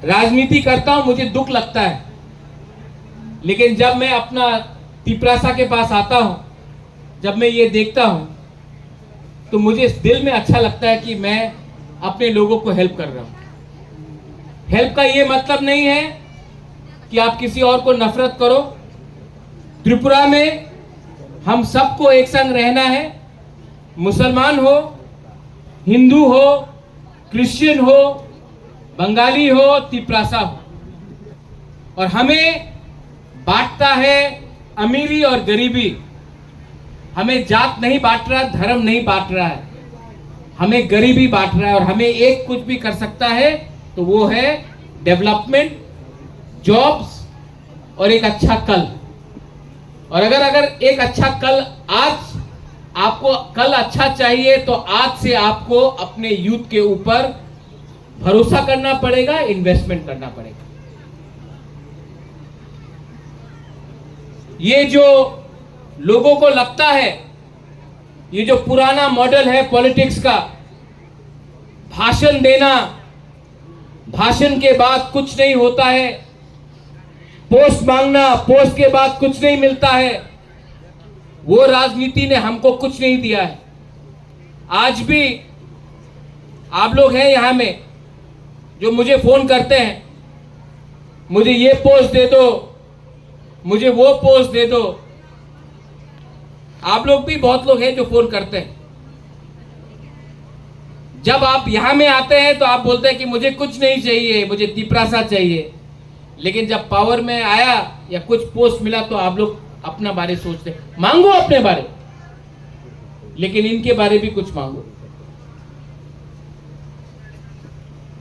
राजनीति करता हूं, मुझे दुख लगता है, लेकिन जब मैं अपना तिपरासा के पास आता हूं, जब मैं ये देखता हूं, तो मुझे इस दिल में अच्छा लगता है कि मैं अपने लोगों को हेल्प कर रहा हूं। हेल्प का ये मतलब नहीं है कि आप किसी और को नफरत करो। त्रिपुरा में हम सबको एक संग रहना है, मुसलमान हो, हिंदू हो, क्रिश्चियन हो, बंगाली हो, तिपरासा हो, और हमें बांटता है अमीरी और गरीबी। हमें जात नहीं बांट रहा, धर्म नहीं बांट रहा है, हमें गरीबी बांट रहा है। और हमें एक कुछ भी कर सकता है तो वो है डेवलपमेंट, जॉब्स और एक अच्छा कल। और अगर एक अच्छा कल, आज आपको कल अच्छा चाहिए तो आज से आपको अपने यूथ के ऊपर भरोसा करना पड़ेगा, इन्वेस्टमेंट करना पड़ेगा। ये जो लोगों को लगता है, ये जो पुराना मॉडल है पॉलिटिक्स का, भाषण देना, भाषण के बाद कुछ नहीं होता है, पोस्ट मांगना, पोस्ट के बाद कुछ नहीं मिलता है, वो राजनीति ने हमको कुछ नहीं दिया है। आज भी आप लोग हैं यहां में जो मुझे फोन करते हैं, मुझे ये पोस्ट दे दो, मुझे वो पोस्ट दे दो। आप लोग भी बहुत लोग हैं जो फोन करते हैं। जब आप यहां में आते हैं तो आप बोलते हैं कि मुझे कुछ नहीं चाहिए, मुझे तिपरासा चाहिए। लेकिन जब पावर में आया या कुछ पोस्ट मिला तो आप लोग अपना बारे सोचते हैं। मांगो अपने बारे, लेकिन इनके बारे भी कुछ मांगो,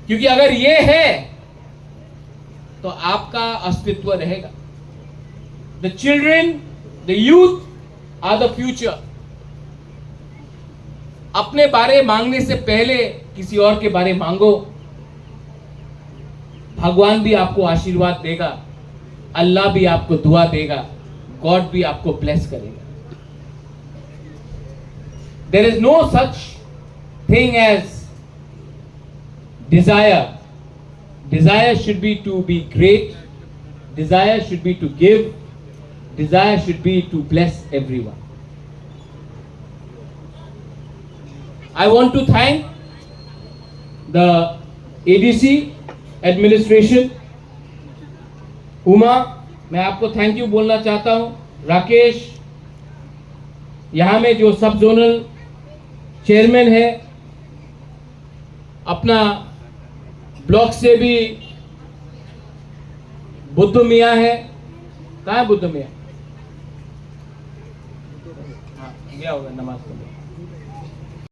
क्योंकि अगर ये है तो आपका अस्तित्व रहेगा। The children, the youth are the future. अपने बारे मांगने से पहले किसी और के बारे मांगो, भगवान भी आपको आशीर्वाद देगा, अल्लाह भी आपको दुआ देगा, गॉड भी आपको ब्लेस करेगा। There is no such thing as desire. Desire should be to be great. Desire should be to give. Desire should be to bless everyone. I want to thank the ADC administration. Uma, मैं आपको thank you बोलना चाहता हूं। राकेश, यहां में जो सब zonal chairman है, अपना ब्लॉक से भी बुद्ध मियाँ है। कहाँ है बुद्ध मियाँ? हाँ, गया होगा नमाज पढ़ने।